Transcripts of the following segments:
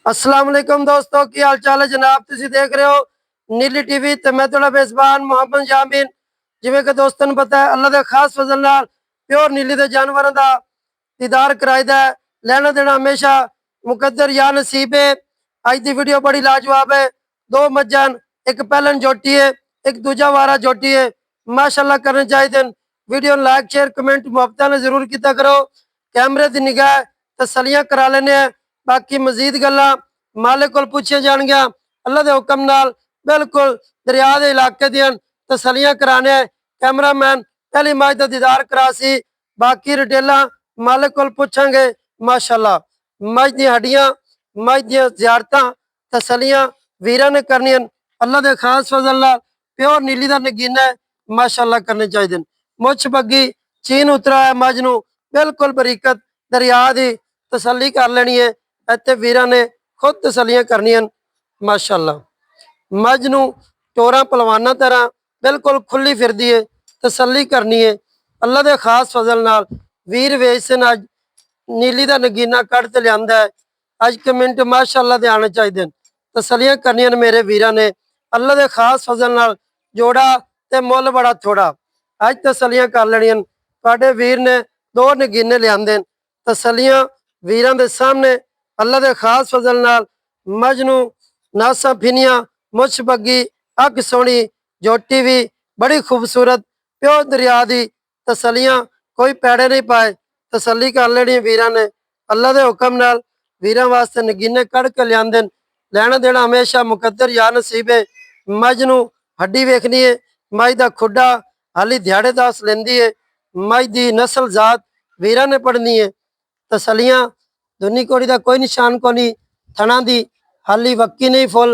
अस्सलाम वालेकुम दोस्तों की हाल चाल है जनाब। तुसी देख रहे हो नीली टीवी ते मैं थोड़ा मेजबान मोहम्मद जामिन। जिवें कि दोस्तों ਨੂੰ पता है अल्लाह ਦੇ खास फजल नाल प्योर नीली ਦੇ जानवरों ਦਾ दीदार कराईदा है। लेना देना हमेशा मुकद्दर या नसीब है। आज की वीडियो बड़ी लाजवाब है। दो मज्जन एक पहलन जोटी है एक दूजा वारा जोटी है। माशाल्लाह करने चाहिए। वीडियो लाइक शेयर कमेंट मुहब्बत ने जरूर किया करो। कैमरे की निगाह तसलियां करा लेने बाकी मजीद गल्लां मालिक कोल पूछिया जाणगियां। अल्लाह के हुक्म नाल बिल्कुल दरिया के इलाके दी तसलियां कराने। कैमरामैन पहली मज का दीदार करा सी। बाकी रिटेलां मालिक कोल पूछांगे। माशाल्लाह मज दी हड्डियां मज दी ज़ियारतां तसलियां वीरां ने करनियां। अल्लाह के खास फजल नाल प्योर नीली का नगीना है। माशाल्लाह करने चाहिए। मुछ बग्गी चीन उतरा है मज नूं बिल्कुल बरीकत दरिया की तसली कर लेनी है। इत्थे वीरां ने खुद तसलियां करनियां। माशाल्लाह मज नूं चोरां पलवाना तरह बिल्कुल खुली फिरदी है तसली करनी है। अल्लाह के खास फजल नाल वीर वेसन अज नीली का नगीना कढ़ ते लियांदा है। अज के मिनट माशाल्लाह दे आने चाहिए। तसलियां करनियां मेरे वीरां ने। अल्लाह के खास फजल नाल जोड़ा ते मुल बड़ा थोड़ा। अज तसलियां कर लेनियां। तुहाडे वीर ने दो नगीने लियांदे तसलियां वीरां दे सामने। अल्लाह के खास फजल नाल मज नूं नासा फिनिया मुछ बग्गी अग सोहनी जोटी भी बड़ी खूबसूरत प्योर दरिया की तसलियां कोई पैड़े नहीं पाए। तसली कर लेनी वीरां ने। अल्लाह के हुक्म नाल वीरां वास्ते नगीने कढ़ के लियांदे। लैना देना हमेशा मुकद्दर या नसीब है। मज नूं हड्डी वेखनी है। मज का खुडा हाली दिहाड़े दास लेंदी है। मज की नस्ल जात वीरां ने पढ़नी है। तसलियां दुनी कोड़ी का कोई निशान को नहीं। थना दी हाली वक्की नहीं फुल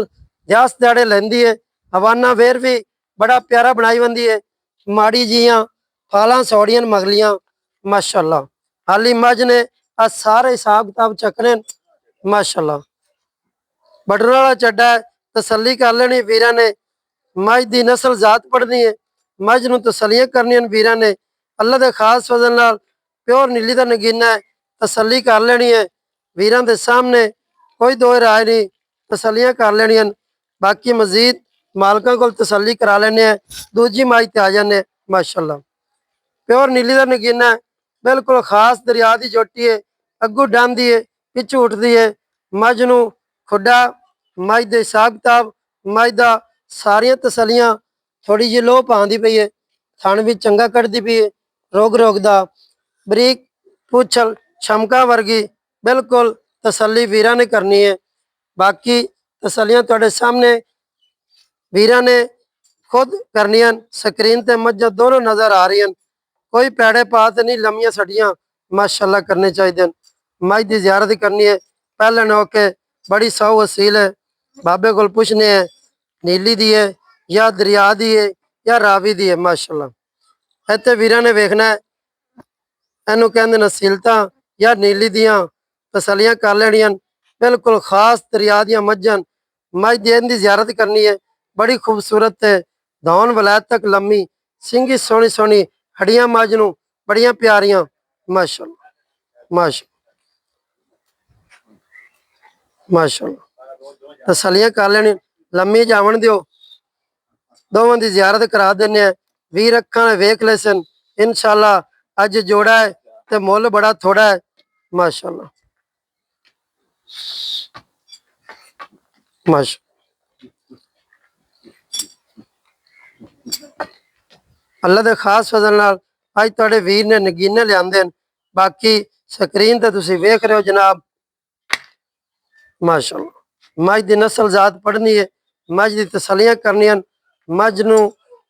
ध्यास दिहाड़े लेंदी है। हवाना वेर भी बड़ा प्यारा बनाई बंदी है। माड़ी जियां फालां सौड़ियां मगलियां माशाल्लाह। हाली मज ने आ सारे हिसाब किताब चकने। माशाल्लाह बटन वाला चड्डा है। तसली कर लेनी वीरां ने। मज की नस्ल जात पढ़नी है। मज नूं तसलियां करनियां वीरां ने। अल्लाह के खास फजल नाल प्योर नीली का नगीना है। तसली कर लेनी है वीरां दे सामने कोई दो राय नहीं। तसलियां कर लेनियां। बाकी मजीद मालकां कोल तसली करा लेने। दूजी मज ते आ जाने। माशाल्लाह प्योर नीली का नगीना है। बिल्कुल खास दरिया की जोटी है। अगू डांदी है पिछू उठती है। मज नूं खुडा मज के हिसाब किताब मज का सारिया तसलियां थोड़ी जी लोह पाँदी पई है। थण भी चंगा कढ़दी पई है। रोग रोगदा बरीक पूछल शमका वर्गी बिल्कुल तसली वीरां ने करनी है। बाकी तसलियां तुहाडे सामने वीरां ने खुद करनियां। स्क्रीन ते मज्जां दोनों नजर आ रही। कोई पैड़े पात नहीं लम्मियां सड़ियां माशाल्लाह करने चाहिए। मज की जियारत करनी है। पहले नौके बड़ी सौ वसील है। बाबे को पुछने है नीली दी है या दरिया दी है या रावी दी है। माशाल्लाह इत्थे वीरां ने वेखना है इनू कहते नसीलता या नीली दियां तसलियां कर लेनियां। बिल्कुल खास दरिया दियां मज्जन मज दी इनकी जियारत करनी है। बड़ी खूबसूरत है। धौन वलैत तक लम्मी सिंगी सोहनी सोहनी हड्डियां मज नूं बड़ियां प्यारियां। माशाल्लाह माशाल्लाह तसलियां कर लेनी। लम्मी जावन दियो दोवां की जियारत करा देने। वीर अखां ने वेख ले सन। इंशाल्लाह अज जोड़ा है ते मुल बड़ा थोड़ा है। माशाल्लाह माशा अल्लाह के खास फजल नाल अज तुहाडे वीर ने नगीने लियांदे। बाकी स्क्रीन ते तुसीं वेख रहे हो जनाब। माशाल्लाह मज की नस्ल जात पढ़नी है। मज की तसलियां करनियां। मज नूं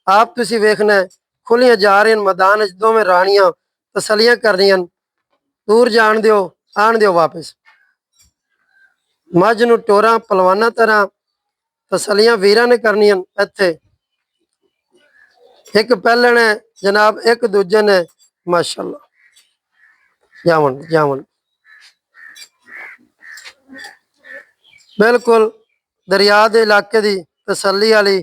आप तुसीं वेखना है खुलियां जा रही मैदान दोवें राणियां तसलियां करनियां। दूर जान दियो आन दियो वापस। मज नूं टोरां पलवाना तरह तसलियां वीरां ने करनियां। इत्थे एक पहलण है जनाब एक दूजे ने। माशाल्लाह जावन जावन बिल्कुल दरिया के इलाके की तसली वाली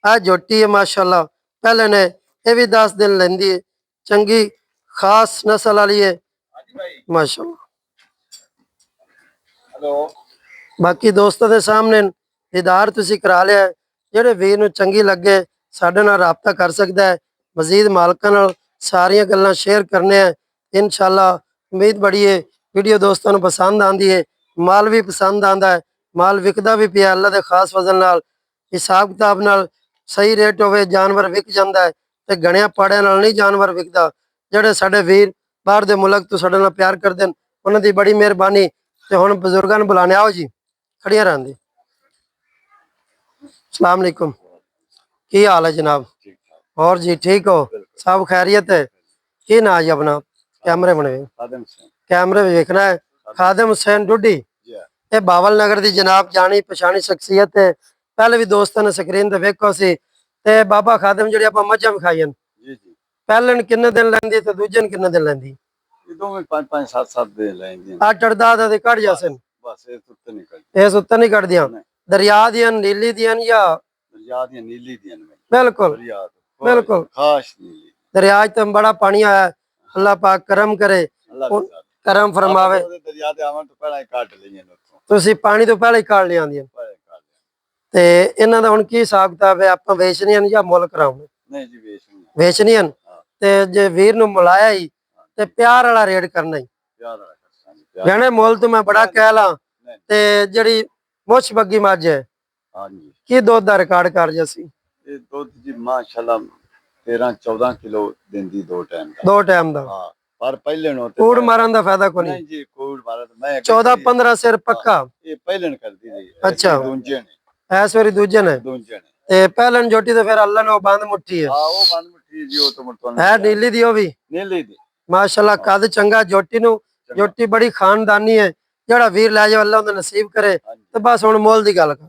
आ जोटी है। माशाल्लाह पहले ने यह भी 10 दिन लेंदी है। चंगी खास नस्ल वाली है। माशाल्लाह ਬਾਕੀ ਦੋਸਤਾਂ ਦੇ ਸਾਹਮਣੇ ਦੀਦਾਰ ਤੁਸੀਂ ਕਰਾ ਲਿਆ ਹੈ। ਜਿਹੜੇ ਵੀਰ ਨੂੰ ਚੰਗੀ ਲੱਗੇ ਸਾਡੇ ਨਾਲ ਰਾਬਤਾ ਕਰ ਸਕਦਾ ਹੈ। ਮਜ਼ੀਦ ਮਾਲਕਾਂ ਨਾਲ ਸਾਰੀਆਂ ਗੱਲਾਂ ਸ਼ੇਅਰ ਕਰਨੇ ਆ ਇਨਸ਼ਾਅੱਲਾ। ਉਮੀਦ ਬੜੀ ਹੈ ਵੀਡੀਓ ਦੋਸਤਾਂ ਨੂੰ ਪਸੰਦ ਆਂਦੀ ਹੈ, ਮਾਲ ਵੀ ਪਸੰਦ ਆਂਦਾ ਹੈ, ਮਾਲ ਵਿਕਦਾ ਵੀ ਪਿਆ ਅੱਲਾ ਦੇ ਖਾਸ ਫਜ਼ਲ ਨਾਲ। ਹਿਸਾਬ ਕਿਤਾਬ ਨਾਲ ਸਹੀ ਰੇਟ ਹੋਵੇ ਜਾਨਵਰ ਵਿਕ ਜਾਂਦਾ ਹੈ ਤੇ ਗਣਿਆ ਪਾੜਿਆਂ ਨਾਲ ਨਹੀਂ ਜਾਨਵਰ ਵਿਕਦਾ। ਜਿਹੜੇ ਸਾਡੇ ਵੀਰ ਬਾਹਰ ਦੇ ਮੁਲਕ ਤੋਂ ਸਾਡੇ ਨਾਲ ਪਿਆਰ ਕਰਦੇ ਨੇ ਉਹਨਾਂ ਦੀ ਬੜੀ ਮਿਹਰਬਾਨੀ। ਤੇ ਹੁਣ ਬਜ਼ੁਰਗਾਂ ਨੂੰ ਬੁਲਾਣੇ ਆਓ ਜੀ, ਖੜੀਆਂ ਰਹਿਣ ਦੀ। अस्सलाम वालेकुम, की हाल है जनाब? और जी ठीक हो? सब खैरियत है? की ना जी अपना कैमरे बने कैमरे में देखना है। खादिम हुसैन डुडी, ये बावल नगर दी जनाब जानी पछाणी शख्सियत है। पहले भी दोस्तों ने स्क्रीन ते वेखो सी। ते बाबा खादिम जिहड़ी आपां मੱਝਾਂ विखाईयां पहले किन्ने दिन लैंदी ते दूजे ने किन्ने दिन लैंदी? ਇਹ ਦੋਵੇਂ 5-5 7-7 ਦੇ ਲੈਂਦੀਆਂ 8-8 ਦੇ ਕੱਢ ਜਾਸਨ। ਬਸ ਇਹ ਸੁੱਤੇ ਨਹੀਂ ਕਰਦੇ। ਇਹ ਸੁੱਤੇ ਨਹੀਂ ਕੱਢਦੀਆਂ। ਦਰਿਆ ਦੀਆਂ ਨੀਲੀ ਦੀਆਂ ਜਾਂ ਦਰਿਆ ਦੀਆਂ ਨੀਲੀ ਦੀਆਂ ਨੇ। ਬਿਲकुल ਦਰਿਆ ਤੋਂ बिल्कुल ਖਾਸ ਨੀਲੀ। दरिया तो बड़ा पानी आया। अल्लाह पाक करम करे, करम फरमावे। ਦਰਿਆ ਦੇ ਆਵਣ ਤੋਂ ਪਹਿਲਾਂ ਹੀ ਕੱਢ ਲਈਆਂ ਨੇ ਉੱਥੋਂ। ਤੁਸੀਂ ਪਾਣੀ ਤੋਂ ਪਹਿਲਾਂ ਹੀ ਕਾੜ ਲਿਆਂਦੀਆਂ ਤੇ ਇਹਨਾਂ ਦਾ ਹੁਣ ਕੀ ਹਿਸਾਬ ਕਿਤਾਬ ਹੈ? ਆਪਾਂ ਵੇਚਣੀਆਂ ਜਾਂ ਮੁੱਲ ਕਰਾਉਣੇ? ਨਹੀਂ ਜੀ ਵੇਚਣੀਆਂ ਤੇ ਜੇ ਵੀਰ ਨੂੰ ਮਿਲਾਇਆ ਹੀ ਤੇ ਪਿਆਰ ਵਾਲਾ ਰੇਟ ਕਰਨਾ ਹੀ। ਪਿਆਰ ਵਾਲਾ ਜਾਣੇ ਮੁੱਲ ਤੋਂ ਮੈਂ ਬੜਾ ਕਹਿ ਲਾਂ ਤੇ ਜਿਹੜੀ ਮੁੱਛ ਬੱਗੀ ਮੱਝ ਹੈ ਹਾਂਜੀ ਕੀ ਦੁੱਧ ਦਾ ਰਿਕਾਰਡ ਕਰ ਜਸੀ? ਇਹ ਦੁੱਧ ਜੀ ਮਾਸ਼ਾਅੱਲਾ 13-14 ਕਿਲੋ ਦਿੰਦੀ ਦੋ ਟਾਈਮ ਦਾ। ਦੋ ਟਾਈਮ ਦਾ? ਹਾਂ ਪਰ ਪਹਿਲੇ ਨੂੰ ਕੂੜ ਮਾਰਨ ਦਾ ਫਾਇਦਾ ਕੋਈ ਨਹੀਂ ਜੀ। ਕੂੜ ਮਾਰਨ ਮੈਂ 14-15 ਸਿਰ ਪੱਕਾ। ਇਹ ਪਹਿਲਣ ਕਰਦੀ ਰਹੀ। ਅੱਛਾ ਦੂਜੇ ਨੇ ਇਸ ਵਾਰੀ ਦੂਜੇ ਨੇ ਦੂਜੇ ਨੇ ਤੇ ਪਹਿਲਣ ਜੋਟੀ ਤੇ ਫਿਰ ਅੱਲਾ ਨੇ ਉਹ ਬੰਦ ਮੁੱਠੀ ਹੈ। ਹਾਂ ਉਹ ਬੰਦ ਮੁੱਠੀ ਜੀ। ਉਹ ਤੋਂ ਤੁਹਾਨੂੰ ਹੈ ਨੀਲੀ ਦੀ ਉਹ ਵੀ ਨੀਲੀ ਦੀ ਮਾਸ਼ਾਅੱਲਾ ਕੱਦ ਚੰਗਾ ਜੋਟੀ ਨੂੰ। ਜੋਟੀ ਬੜੀ ਖਾਨਦਾਨੀ ਹੈ। ਜਿਹੜਾ ਵੀਰ ਲੈ ਜਾਵੇ ਅੱਲਾ ਉਹਦਾ ਨਸੀਬ ਕਰੇ। ਤੇ ਬਸ ਹੁਣ ਮੁੱਲ ਦੀ ਗੱਲ ਕਰ।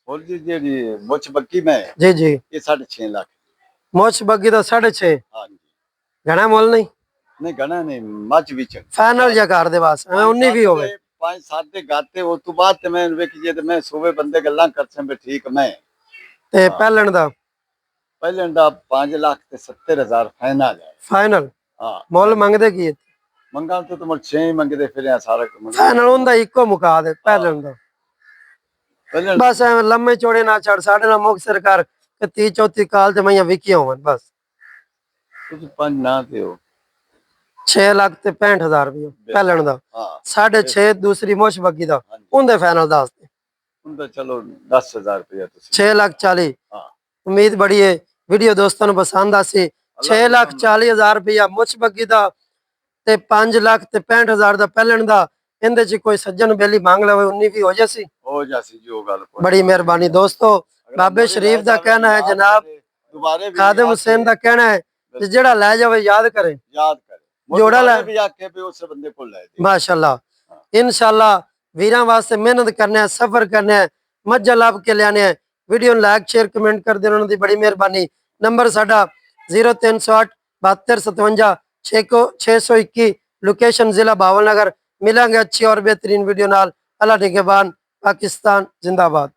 ਮੁੱਲ ਦੀ ਜਿਹੜੀ ਮੁੱਛ ਬੱਕੀ ਮੈਂ ਜੀ ਜੀ ਇਹ 6.5 ਲੱਖ। ਮੁੱਛ ਬੱਗੀ ਦਾ 6.5? ਹਾਂਜੀ ਘਣਾ ਮੁੱਲ ਨਹੀਂ? ਨਹੀਂ ਗਣਾ ਨਹੀਂ। ਮੱਝ ਵਿੱਚ ਫਾਈਨਲ ਜਾਂ ਕਰ ਦੇ ਬਸ ਐਵੇਂ 19 ਵੀ ਹੋਵੇ। 5-7 ਦੇ ਗਾਤੇ ਉਸ ਤੋਂ ਬਾਅਦ ਤੇ ਮੈਂ ਵੇਖ ਜੇ ਤੇ ਮੈਂ ਸੂਬੇ ਬੰਦੇ ਗੱਲਾਂ ਕਰਸਾਂ ਵੀ ਠੀਕ। ਮੈਂ ਤੇ ਪਹਿਲਣ ਦਾ ਪਹਿਲਣ ਦਾ 5 ਲੱਖ ਤੇ 70,000 ਫਾਈਨਲ ਹੈ। ਫਾਈਨਲ ਹਾਂ ਮੁੱਲ ਮੰਗਦੇ ਕੀ? ਮੰਗਾਂ ਤੋਂ ਤੁਮ 6 ਮੰਗਦੇ ਫਿਰ ਆ ਸਾਰਾ ਫਾਈਨਲ ਹੁੰਦਾ ਇੱਕੋ ਮੁਕਾ ਦੇ ਪਹਿਲਣ ਦਾ। ਪਹਿਲਣ ਬਸ ਐਵੇਂ ਲੰਮੇ ਚੌੜੇ ਨਾ ਛੱਡ। ਸਾਡੇ ਨਾਲ ਮੁਕਤਸਰ ਕਰ ਕਿ 30-34 ਕਾਲ ਤੇ ਮੈਂ ਵਿਕੀਆਂ ਹੋਣ ਬਸ। ਤੁਸੀਂ 5 ਨਾ ਦਿਓ। 6 ਲੱਖ ਤੇ 65,000 ਰੁਪਏ ਪਹਿਲਣ ਦਾ। ਹਾਂ 6.5 ਦੂਸਰੀ ਮੁੱਛ ਬੱਗੀ ਦਾ। ਉਹਦੇ ਫਾਈਨਲ ਦੱਸ ਦੇ। ਹੁੰਦਾ ਚਲੋ 10,000 ਰੁਪਏ ਤੁਸੀਂ 6,40,000। ਹਾਂ ਉਮੀਦ ਬੜੀ ਹੈ ਵੀਡੀਓ ਦੋਸਤਾਂ ਨੂੰ ਪਸੰਦ ਆਸੀ। 6,40,000 ਰੁਪਇਆ ਮੁੱਛ ਬੱਗੀ ਦਾ ਤੇ 5 ਲੱਖ ਤੇ 65,000 ਦਾ ਪਹਿਲਣ ਦਾ। ਇਹਦੇ ਚ ਕੋਈ ਸੱਜਣ ਬੇਲੀ ਮੰਗ ਲਵੇ 19 ਵੀ ਹੋ ਜਾਸੀ। ਹੋ ਜਾਸੀ ਜੀ। ਉਹ ਗੱਲ ਬੜੀ ਮਿਹਰਬਾਨੀ ਦੋਸਤੋ। ਬਾਬੇ ਸ਼ਰੀਫ ਦਾ ਕਹਿਣਾ ਹੈ ਜਨਾਬ, ਦੁਬਾਰੇ ਵੀ ਖਾदिम हुसैन ਦਾ ਕਹਿਣਾ ਹੈ ਕਿ ਜਿਹੜਾ ਲੈ ਜਾਵੇ ਯਾਦ ਕਰੇ। ਯਾਦ ਕਰੇ ਜੋੜਾ ਲੈ ਵੀ ਆਖੇ ਵੀ ਉਸ ਬੰਦੇ ਕੋਲ ਲੈ ਦੇ। ਮਾਸ਼ਾਅੱਲਾ ਇਨਸ਼ਾਅੱਲਾ ਵੀਰਾਂ ਵਾਸਤੇ ਮਿਹਨਤ ਕਰਨਾ ਹੈ, ਸਫਰ ਕਰਨਾ ਹੈ, ਮੱਝਾਂ ਲੱਭ ਕੇ ਲਿਆਣੇ ਹੈ। ਵੀਡੀਓ ਨੂੰ ਲਾਈਕ ਸ਼ੇਅਰ ਕਮੈਂਟ ਕਰ ਦੇਣ ਉਹਨਾਂ ਦੀ ਬੜੀ ਮਿਹਰਬਾਨੀ। ਨੰਬਰ ਸਾਡਾ 0308 7257 621। लोकेशन जिला बावल नगर। मिलेंगे अच्छी और बेहतरीन वीडियो नाल। अल्लाह निगहबान। पाकिस्तान जिंदाबाद।